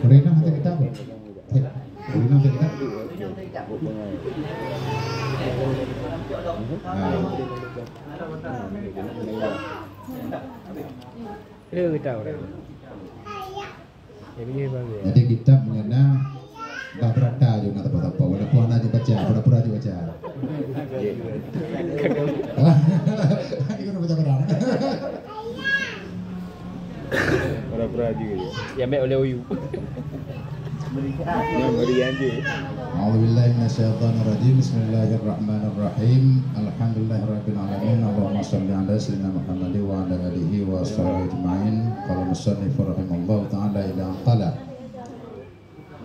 Rena nanti kita apa? Rena nanti kita. Jadi kita mengenal berata juga nggak apa-apa. Walaupun aja baca, pura-pura aja baca. Itu baca Quran. Pura-pura juga. Ya mek oleh uyu. Yang beri aja. A'udzubillahi minasyaitonirrajim. Bismillahirrahmanirrahim. Alhamdulillahirabbil alamin. Allahumma shalli ala sayyidina Muhammad wa ala alihi wa sahbihi ajma'in. Qala musannif rahimallahu ta'ala ila qala.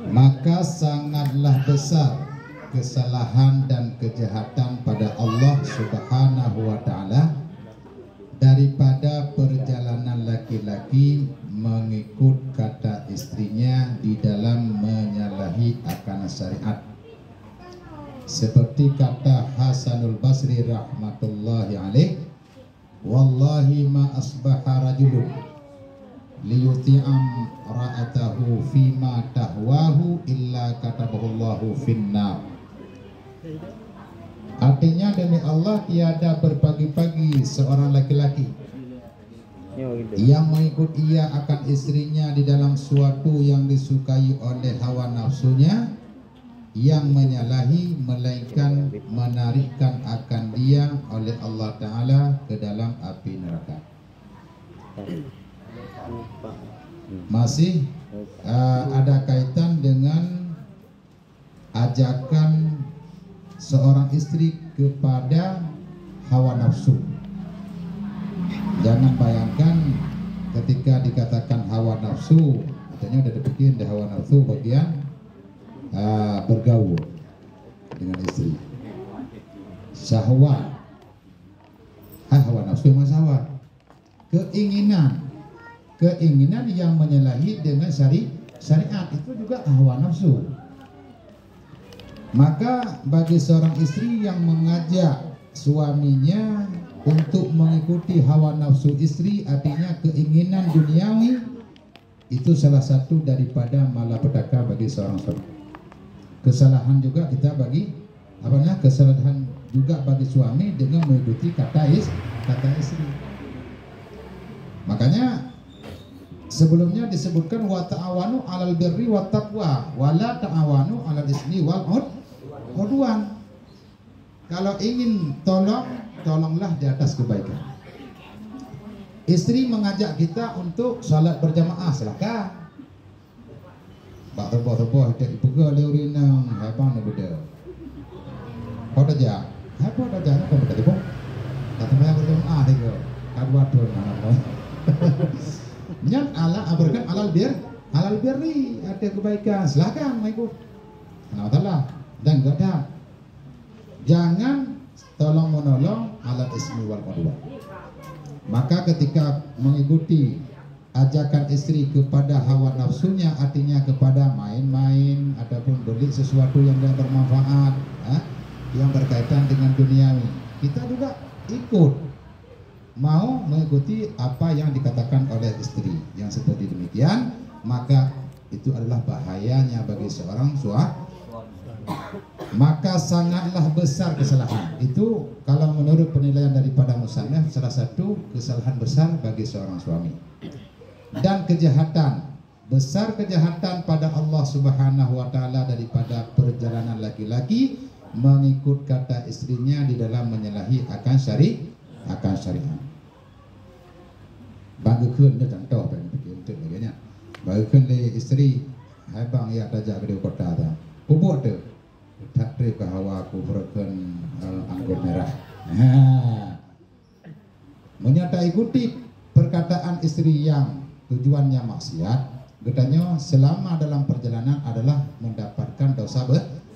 Maka sangatlah besar kesalahan dan kejahatan pada Allah Subhanahu wa taala daripada perjalanan laki-laki mengikut kata istrinya di dalam menyalahi akan syariat. Seperti kata Hasanul Basri rahmatullahi alaih, wallahi ma asbaha rajulun liyuti'am ra'atahu fima tahwahu illa katabahullahu finnar. Artinya demi Allah tiada berpagi-pagi seorang laki-laki yang mengikut ia akan istrinya di dalam suatu yang disukai oleh hawa nafsunya, yang menyalahi melainkan menarikkan akan dia oleh Allah Ta'ala ke dalam api neraka. Masih ada kaitan dengan ajakan seorang istri kepada hawa nafsu. Jangan bayangkan ketika dikatakan hawa nafsu, artinya udah dipikir di hawa nafsu bagian bergaul dengan istri. Syahwat, hawa nafsu sama syahwat. Keinginan yang menyalahi dengan syariat itu juga hawa nafsu. Maka bagi seorang istri yang mengajak suaminya untuk mengikuti hawa nafsu istri, artinya keinginan duniawi, itu salah satu daripada malapetaka bagi seorang suami. Kesalahan juga kita bagi kesalahan juga bagi suami dengan mengikuti kata istri. Makanya sebelumnya disebutkan wa ta'awanu 'alal birri wat taqwa wa la ta'awanu 'alal ismi wal udwan. Kalau ingin tolonglah di atas kebaikan. Istri mengajak kita untuk salat berjamaah, silakan. Pak terboh-terboh tak ibuga leurina habang na beda. Kau dah jak? Apa dah jak kau dah tipu? Tak sembahyang berjamaah tiga. Kadua tu mana. Nyan ala abarkan halal birri, ada kebaikan, silakan mengikut. Allah dan gadah. Jangan tolong menolong alat ismi wal udwan. Maka ketika mengikuti ajakan istri kepada hawa nafsunya, artinya kepada main-main ataupun beli sesuatu yang tidak bermanfaat, yang berkaitan dengan duniawi, kita juga ikut mau mengikuti apa yang dikatakan oleh istri yang seperti demikian, maka itu adalah bahayanya bagi seorang suami. Maka sangatlah besar kesalahan itu, kalau menurut penilaian daripada musannaf, salah satu kesalahan besar bagi seorang suami. Dan kejahatan besar, kejahatan pada Allah Subhanahu wa taala daripada perjalanan laki-laki mengikut kata istrinya di dalam menyalahi akan syariat. Baguskan dia contoh apa yang fikir untuk bagiannya. Baguskan le istri habang ya tajak ke kota dah. Pupuk tu tak trip ke hawa aku berikan anggur merah. Menyata ikuti perkataan istri yang tujuannya maksiat, katanya selama dalam perjalanan adalah mendapatkan dosa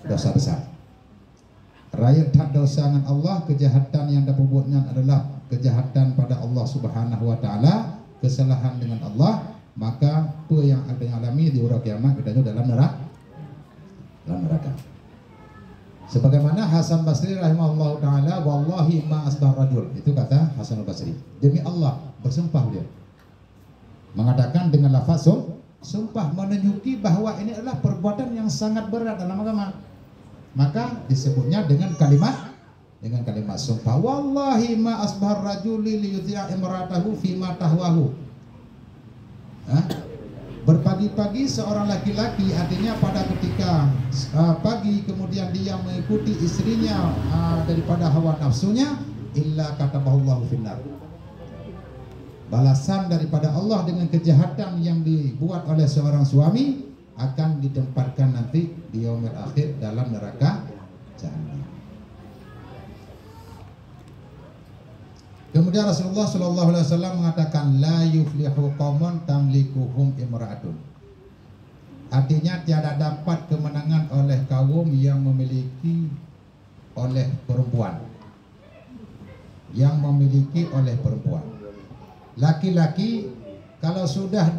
besar. Rakyat tak dosa dengan Allah, kejahatan yang diperbuatnya adalah kejahatan pada Allah Subhanahu wa taala, kesalahan dengan Allah, maka apa yang akan alami di hari kiamat katanya dalam neraka. Sebagaimana Hasan Basri rahimahullah taala, wallahi ma asbah rajul, itu kata Hasan Basri, demi Allah bersumpah dia, mengatakan dengan lafaz sumpah menunjuki bahwa ini adalah perbuatan yang sangat berat dalam agama. Maka disebutnya dengan kalimat sumpah. Wallahi ma asbahar rajuli li yuti'a imratahu fi ma tahwahu. Berpagi-pagi seorang laki-laki, artinya pada ketika pagi kemudian dia mengikuti istrinya daripada hawa nafsunya, illa kataballahu finnar. Balasan daripada Allah dengan kejahatan yang dibuat oleh seorang suami akan ditempatkan nanti di yaumil akhir dalam neraka jahanam. Kemudian Rasulullah SAW mengatakan la yuflihu qaumun tamlikuhum imra'atun. Artinya tiada dapat kemenangan oleh kaum yang memiliki oleh perempuan. Yang memiliki oleh perempuan. Laki-laki kalau sudah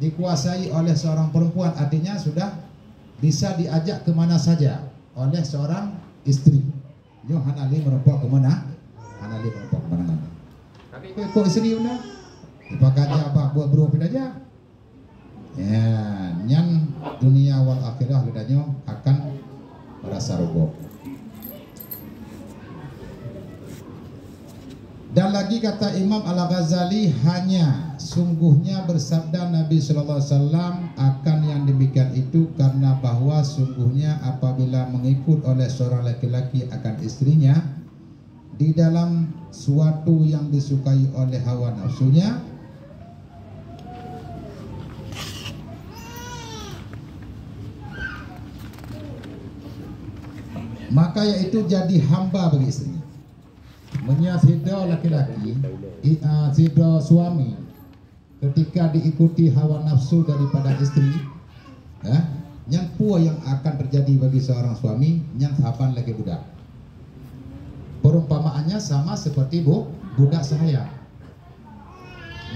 dikuasai oleh seorang perempuan, artinya sudah bisa diajak kemana saja oleh seorang istri. Yo hanali merempok kemana? Hanali merempok kemana? Kok istri una? Dipakai apa buat beropin aja? Ya, nyan dunia wal akhirah lidahnya akan merasa rubuh. Dan lagi kata Imam Al-Ghazali, hanya sungguhnya bersabda Nabi Sallallahu Alaihi Wasallam akan yang demikian itu karena bahwa sungguhnya apabila mengikut oleh seorang laki-laki akan istrinya di dalam suatu yang disukai oleh hawa nafsunya, maka yaitu jadi hamba bagi istrinya. Menyasido laki-laki, sido suami ketika diikuti hawa nafsu daripada istri, yang pua yang akan terjadi bagi seorang suami, yang sahapan lagi budak. Perumpamaannya sama seperti budak sahaya.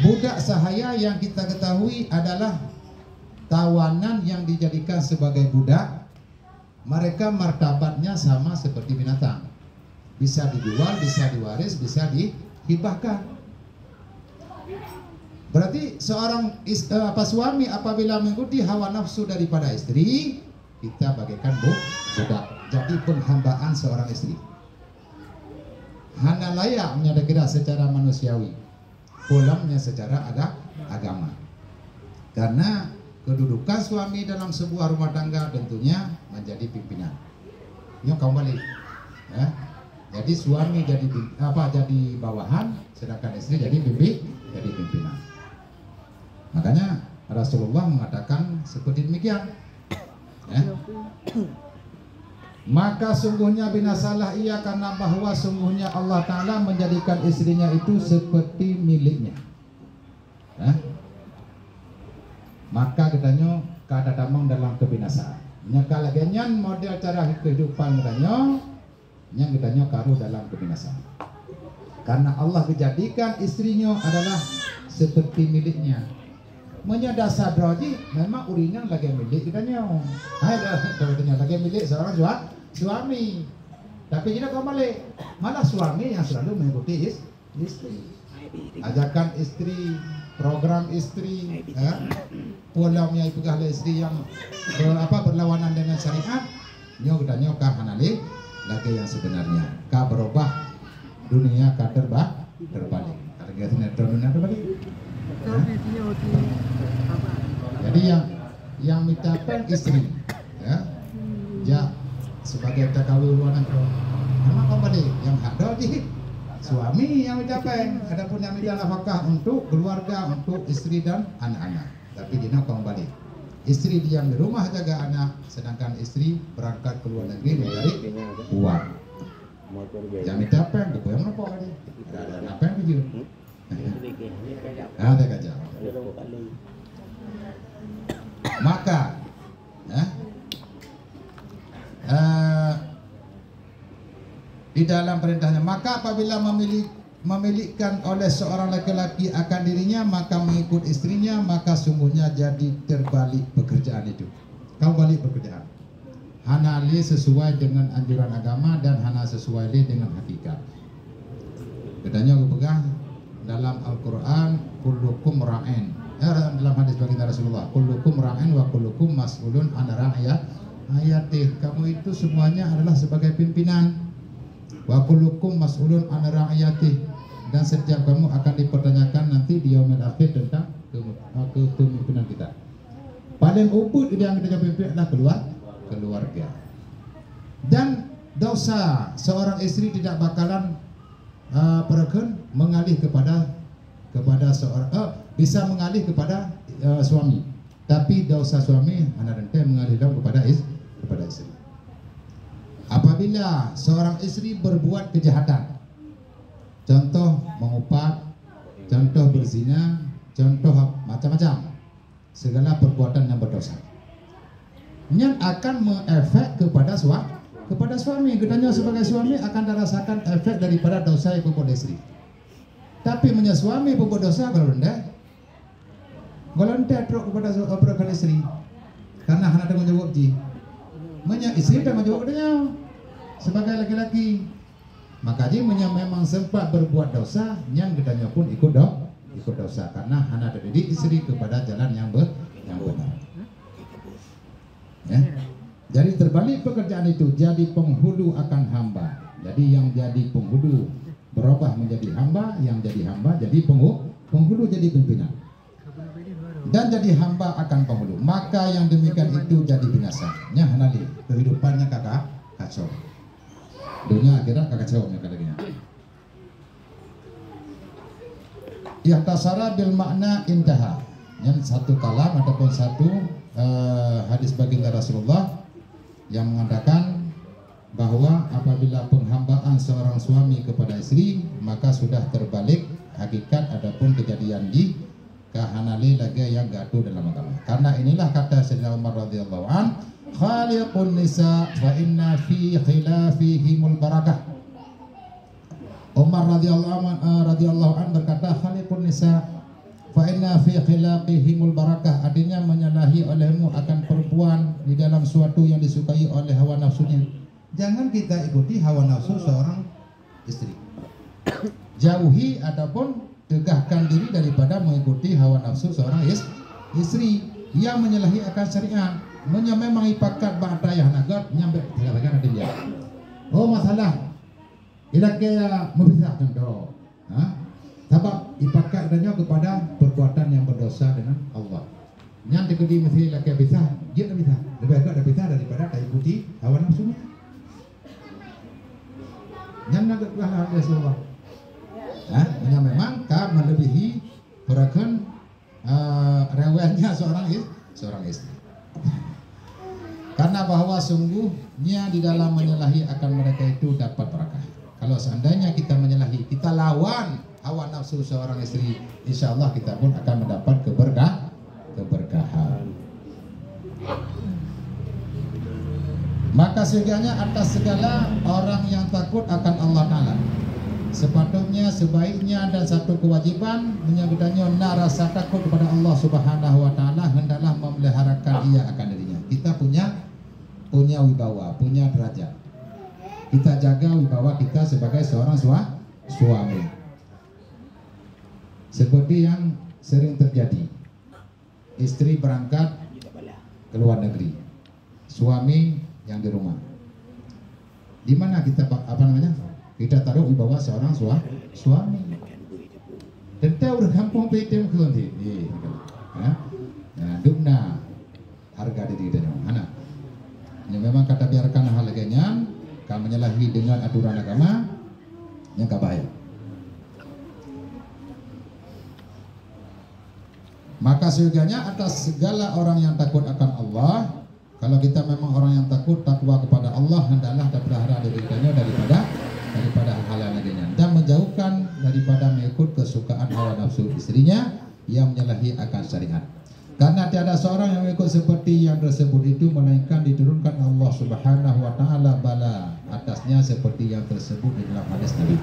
Budak sahaya yang kita ketahui adalah tawanan yang dijadikan sebagai budak. Mereka martabatnya sama seperti binatang. Bisa dijual, bisa diwaris, bisa dihibahkan. Berarti seorang suami apabila mengikuti hawa nafsu daripada istri, kita bagaikan budak. Jadi penghambaan seorang istri. Hana layak menyadari secara manusiawi, pulangnya secara agama. Karena kedudukan suami dalam sebuah rumah tangga tentunya menjadi pimpinan. Ini kaum balik. Ya. Jadi suami jadi bawahan, sedangkan istri jadi pimpinan. Makanya Rasulullah mengatakan seperti demikian. Ya. Maka sungguhnya binasalah ia karena bahwa sungguhnya Allah Ta'ala menjadikan istrinya itu seperti miliknya. Ya. Maka katanya kada damang dalam kebinasaan. Nyaka lagian model cara kehidupan katanya yang katanya karu dalam kebinasaan. Karena Allah menjadikan istrinya adalah seperti miliknya. Menyadasa droji memang urinan lagi milik katanya. Katanya lagi milik seorang suami. Tapi kita kembali malah suami yang selalu mengikuti istri. Ajakan istri, program istri, pulamnya itu kahli istri yang berlawanan dengan syariat. Nyo katanya kahanali lagi yang sebenarnya ka berubah dunia ka terbalik. Kalau kita dunia terbalik. Jadi yang mintakan istri, ya sebagai takawul wanita. Memang kembali yang ada di suami yang mintakan. Adapun yang minta nafkah untuk keluarga, untuk istri dan anak-anak. Tapi dina kembali. Istri diam di rumah jaga anak, sedangkan istri berangkat ke luar negeri mencari uang. Yang minta apa? Dia yang apa kali? Ada apa yang video? Ada kaca. Maka, di dalam perintahnya, maka apabila memilihkan oleh seorang laki-laki akan dirinya, maka mengikut istrinya, maka sungguhnya jadi terbalik pekerjaan itu. Kau balik pekerjaan. Hanali sesuai dengan anjuran agama dan hana sesuai dengan hakikat. Katanya aku pegang dalam Al-Quran, kullukum ra'in dalam hadis baginda Rasulullah, kullukum ra'in wa kullukum mas'ulun an ra'iyatih. Kamu itu semuanya adalah sebagai pimpinan. Wa kullukum mas'ulun an ra'iyatih. Dan setiap kamu akan dipertanyakan nanti di yaumil akhir tentang kepemimpinan kita. Paling ubud yang kita pimpin adalah keluarga. Dan dosa seorang istri tidak bakalan mengalih kepada seorang bisa mengalih kepada suami, tapi dosa suami anak rente mengalih kepada istri. Apabila seorang istri berbuat kejahatan, contoh mengupat, contoh berzina, contoh macam-macam, segala perbuatan yang berdosa, yang akan mengefek kepada suami. Gedanya sebagai suami akan dirasakan efek daripada dosa yang berbuat istri. Tapi suami berbuat dosa kalau rendah truk kepada istri, karena anak tanggung jawab istri tanggung jawab katanya sebagai laki-laki. Maka memang sempat berbuat dosa, yang gedanya pun ikut dosa karena anak didik istri kepada jalan yang benar. Ya. Jadi terbalik pekerjaan itu, jadi penghulu akan hamba. Jadi yang jadi penghulu berubah menjadi hamba, yang jadi hamba jadi penghulu jadi pimpinan. Dan jadi hamba akan penghulu. Maka yang demikian itu jadi binasa. Nya hanali, kehidupannya kacau. Dunia akhirat kacau katanya. Ihtasara bil makna intaha. Yang satu kalam ataupun satu hadis baginda Rasulullah yang mengatakan bahwa apabila penghambaan seorang suami kepada istri, maka sudah terbalik hakikat adapun kejadian di kahanali lagi yang gaduh dalam agama. Karena inilah kata Sayyidina Umar radhiyallahu an, khaliqun nisa fa inna fi khilafihimul barakah. Umar radhiyallahu an berkata, khaliqun nisa fa inna fi khilafihimul barakah, artinya menyalahi olehmu akan perempuan di dalam suatu yang disukai oleh hawa nafsunya. Jangan kita ikuti hawa nafsu seorang istri. Jauhi ataupun tegakkan diri daripada mengikuti hawa nafsu seorang istri yang menyalahi akan syariat. Memang ipakat ba'dayah nagat nyampe dikatakan ada dia. Oh masalah ila kaya memisah contoh. Sebab ipakat adanya kepada perbuatan yang berdosa dengan Allah. Yang dikudi mesti laki bisa, dia tak bisa. Lebih agak dah bisa daripada tak ikuti hawa nafsunya. Yang nak kelah ada semua. Yang memang kah melebihi perakan rewelnya seorang istri. Karena bahwa sungguhnya di dalam menyalahi akan mereka itu dapat berkah. Kalau seandainya kita menyalahi, kita lawan hawa nafsu seorang istri, insya Allah kita pun akan mendapat keberkahan. Maka sesungguhnya atas segala orang yang takut akan Allah Ta'ala, sepatutnya, sebaiknya dan satu kewajiban menyebutnya rasa takut kepada Allah Subhanahu Wa Ta'ala hendaklah memeliharakan ia akan dirinya. Kita punya wibawa, punya derajat. Kita jaga wibawa kita sebagai seorang suami. Seperti yang sering terjadi, istri berangkat ke luar negeri, suami yang di rumah. Di mana kita kita taruh wibawa seorang suami. Tentu udah kampung PTM kelonti. Dukna harga diri dan anak. Yang memang kata biarkan hal lainnya, kau menyalahi dengan aturan agama yang bahaya. Maka sesungguhnya atas segala orang yang takut akan Allah, kalau kita memang orang yang takwa kepada Allah, hendaklah berharap dirinya daripada hal yang lainnya dan menjauhkan daripada mengikut kesukaan hawa nafsu istrinya yang menyalahi akan syariat. Karena tiada seorang yang mengikut seperti yang tersebut itu melainkan diturunkan Allah Subhanahu Wa Ta'ala bala atasnya seperti yang tersebut di dalam hadis Nabi.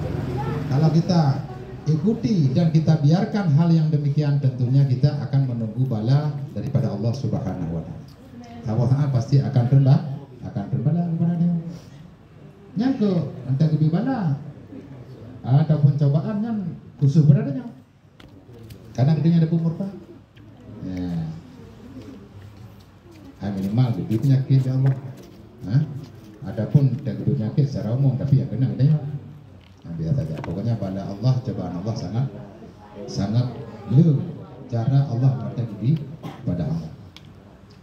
Kalau kita ikuti dan kita biarkan hal yang demikian, tentunya kita akan menunggu bala daripada Allah Subhanahu Wa Ta'ala. Allah Ta'ala pasti akan terbala kepada dia. Yang ke entah lebih bala ataupun cobaan yang khusus beradanya. Karena kedengaran ada murka. minimal di penyakit ya Allah. Adapun dari penyakit secara umum tapi yang kena dia biar saja. Pokoknya pada Allah cobaan Allah sangat lu cara Allah bertakdir pada Allah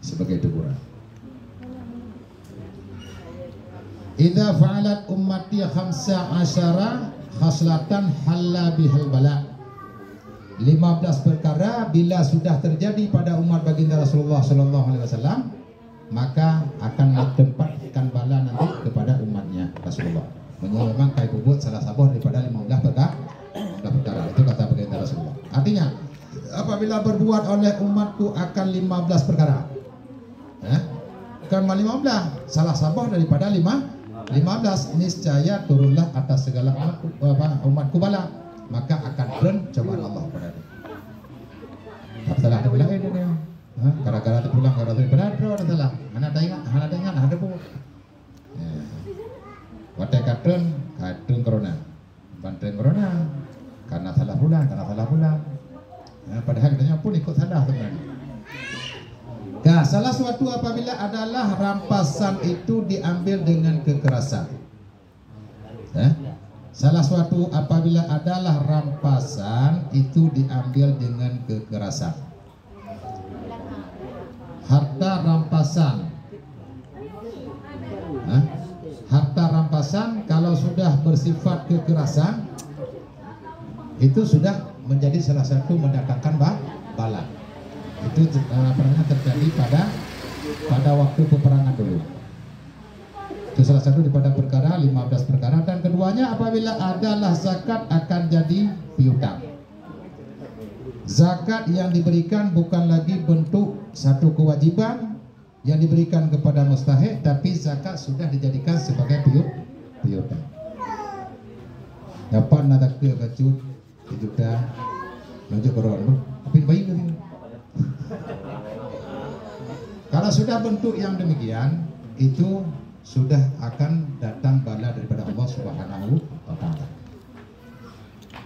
sebagai teguran. Idza fa'alat ummati 15 khaslatan halla bihal bala. 15 perkara bila sudah terjadi pada umat baginda Rasulullah sallallahu alaihi wasallam maka akan ditempatkan bala nanti kepada umatnya Rasulullah. Memang kai bubut salah satu daripada 15 perkara. Itu kata baginda Rasulullah. Artinya apabila berbuat oleh umatku akan 15 perkara. Bukan 15, salah satu daripada 15 niscaya turunlah atas segala umatku bala, maka akan turun cobaan Allah pada dia. Setelah ada bilang dia, gara-gara terpulang gara-gara berada adalah mana dengan ada bu. Watai katun corona, bantuan corona karena salah pulang. Padahal katanya pun ikut salah sebenarnya. Nah, salah suatu apabila adalah rampasan itu diambil dengan kekerasan. Salah suatu apabila adalah rampasan itu diambil dengan kekerasan. Harta rampasan. Harta rampasan kalau sudah bersifat kekerasan itu sudah menjadi salah satu mendatangkan bala. Itu pernah terjadi pada waktu peperangan dulu. Itu salah satu daripada perkara 15 perkara. Dan keduanya apabila adalah zakat akan jadi piutang. Zakat yang diberikan bukan lagi bentuk satu kewajiban yang diberikan kepada mustahik, tapi zakat sudah dijadikan sebagai piutang. Dapat nak ke bacut juta lanjut koron tapi baik lagi. Kalau sudah bentuk yang demikian itu sudah akan datang bala daripada Allah Subhanahu wa taala.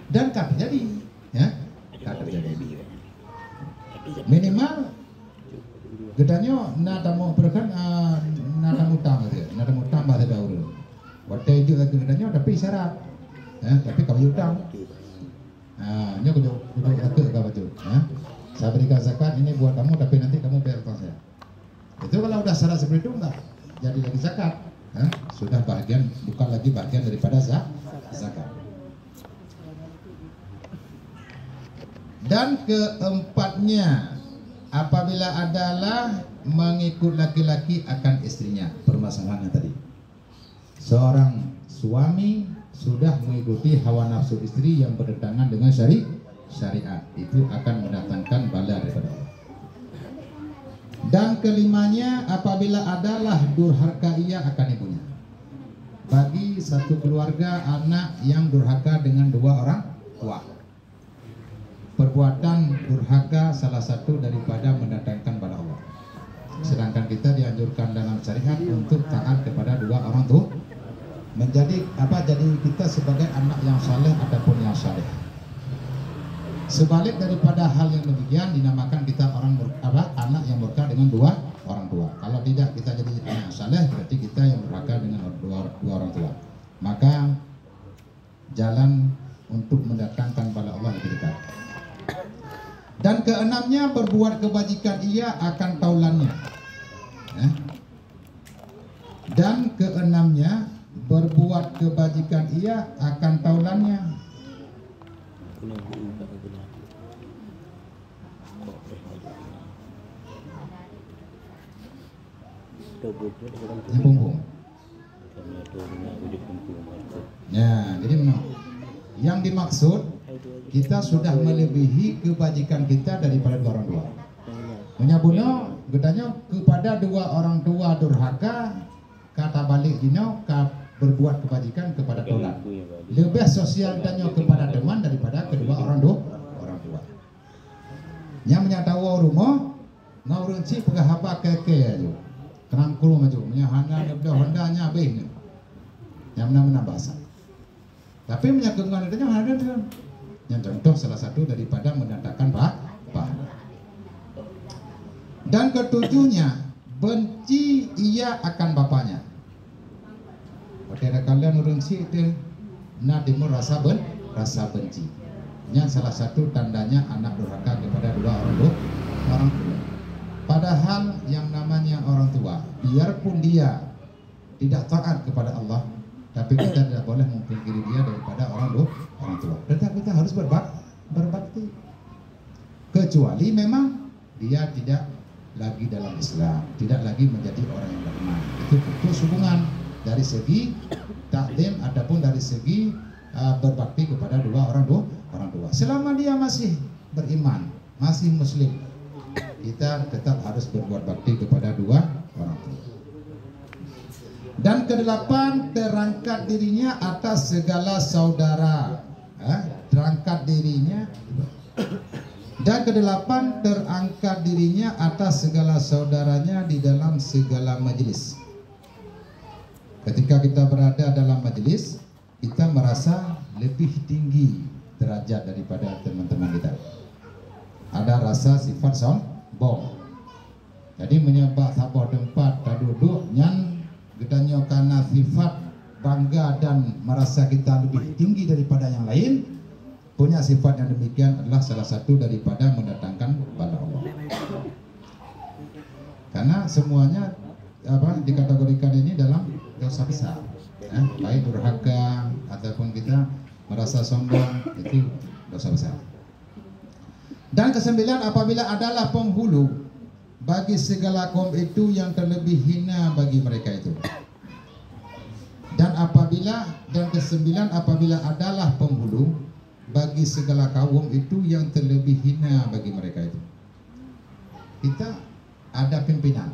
Dan kan terjadi, ya. Kan terjadi. Minimal gedanya nada mau berkan nada mutang dia, nada mutang bahasa daur. Waktu itu lagi gedanya tapi syarat. Tapi kalau utang ini aku ke betul. Saya berikan zakat ini buat kamu tapi nanti kamu bayar utang saya. Itu kalau udah syarat seperti itu enggak jadi lagi zakat. Sudah bagian, bukan lagi bagian daripada zakat. Dan keempatnya apabila adalah mengikut laki-laki akan istrinya, permasalahannya tadi. Seorang suami sudah mengikuti hawa nafsu istri yang bertentangan dengan syariat, itu akan mendatangkan bala daripada Allah. Dan kelimanya apabila adalah durhaka ia akan ibunya. Bagi satu keluarga anak yang durhaka dengan dua orang tua, perbuatan durhaka salah satu daripada mendatangkan bala Allah. Sedangkan kita dianjurkan dalam syariat untuk taat kepada dua orang tua. Menjadi jadi kita sebagai anak yang saleh ataupun yang saleh. Sebalik daripada hal yang demikian dinamakan kita anak yang murka dengan dua orang tua. Kalau tidak kita jadi anak yang saleh berarti kita yang durhaka dengan dua orang tua. Maka jalan untuk mendatangkan bala Allah lebih dekat. Dan keenamnya berbuat kebajikan ia akan taulannya. Dan keenamnya berbuat kebajikan ia akan taulannya. Ya, jadi yang dimaksud kita sudah melebihi kebajikan kita daripada dua orang tua. Menyabuna gedanya kepada dua orang tua durhaka, kata balik dino berbuat kebajikan kepada taulan. Lebih sosial danyo kepada teman daripada kedua orang tua. Yang menyatawa rumah ngau renci pegahaba keke aja. Kerangkul maju, menyahana lebih hondanya habis. Yang mana bahasa. Tapi menyakungkan itu ada kan. Yang contoh salah satu daripada mendatangkan pahala. Dan ketujuhnya benci ia akan bapaknya. Pada kalian orang si itu nak timur rasa benci. Yang salah satu tandanya anak durhaka kepada dua orang tua. Padahal yang namanya orang tua, biarpun dia tidak taat kepada Allah, tapi kita tidak boleh mempungkiri dia daripada orang tua. Tetap kita harus berbakti. Kecuali memang dia tidak lagi dalam Islam, tidak lagi menjadi orang yang beriman. Itu putus hubungan dari segi taklim ataupun dari segi berbakti kepada dua orang tua. Selama dia masih beriman, masih muslim, kita tetap harus berbuat bakti kepada dua orang tua. Dan kedelapan, terangkat dirinya atas segala saudara. Terangkat dirinya. Dan kedelapan, terangkat dirinya atas segala saudaranya di dalam segala majelis. Ketika kita berada dalam majelis, kita merasa lebih tinggi derajat daripada teman-teman kita. Ada rasa sifat sombong. Jadi menyebab sabar tempat tak duduk nyan gedanya karena sifat bangga dan merasa kita lebih tinggi daripada yang lain. Punya sifat yang demikian adalah salah satu daripada mendatangkan bala Allah. Karena semuanya dikategorikan ini dalam dosa besar. Baik durhaka ataupun kita merasa sombong, itu dosa besar. Dan kesembilan, apabila adalah penghulu bagi segala kaum itu yang terlebih hina bagi mereka itu. Dan kesembilan, apabila adalah penghulu bagi segala kaum itu yang terlebih hina bagi mereka itu. Kita ada pimpinan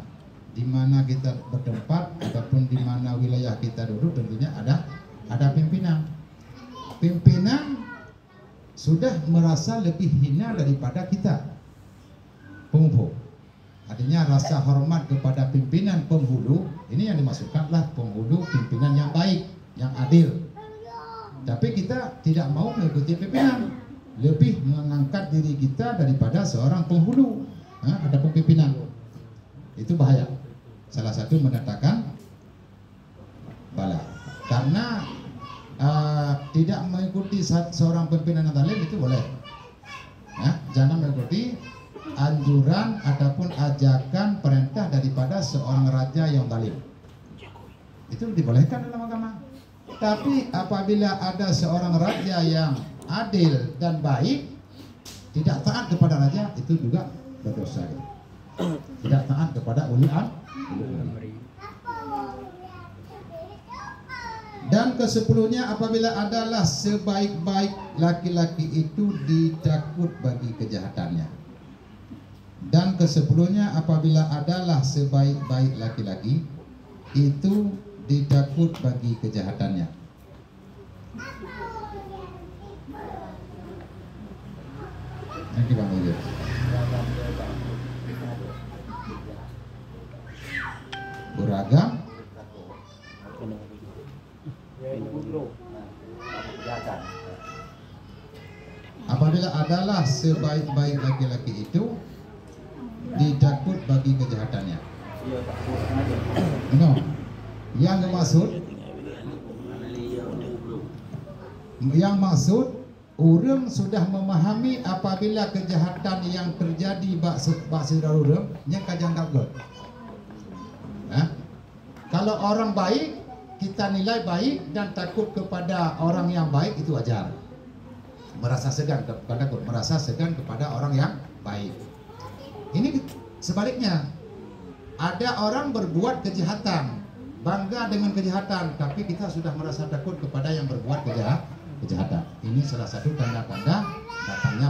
di mana kita bertempat ataupun di mana wilayah kita duduk, tentunya ada pimpinan. Pimpinan sudah merasa lebih hina daripada kita penghulu. Artinya rasa hormat kepada pimpinan penghulu, ini yang dimaksudkanlah penghulu pimpinan yang baik, yang adil. Tapi kita tidak mau mengikuti pimpinan, lebih mengangkat diri kita daripada seorang penghulu. Ada pimpinan, itu bahaya. Salah satu mendatangkan bala. Karena tidak mengikuti seorang pimpinan yang zalim itu boleh. Jangan mengikuti anjuran ataupun ajakan perintah daripada seorang raja yang zalim. Itu dibolehkan dalam agama. Tapi apabila ada seorang raja yang adil dan baik, tidak taat kepada raja, itu juga berdosa. Tidak taat kepada uli amri. Dan kesepuluhnya, apabila adalah sebaik-baik laki-laki itu ditakut bagi kejahatannya. Dan kesepuluhnya, apabila adalah sebaik-baik laki-laki itu ditakut bagi kejahatannya. Nanti Bang Ujur. Beragam. Apabila adalah sebaik-baik laki-laki itu ditakut bagi kejahatannya. No. Yang maksud orang sudah memahami apabila kejahatan yang terjadi bak saudara orang yang kajang takut. Kalau orang baik kita nilai baik dan takut kepada orang yang baik, itu wajar. Merasa segan kepada orang yang baik. Ini sebaliknya, ada orang berbuat kejahatan, bangga dengan kejahatan, tapi kita sudah merasa takut kepada yang berbuat kejahatan. Ini salah satu tanda-tanda datangnya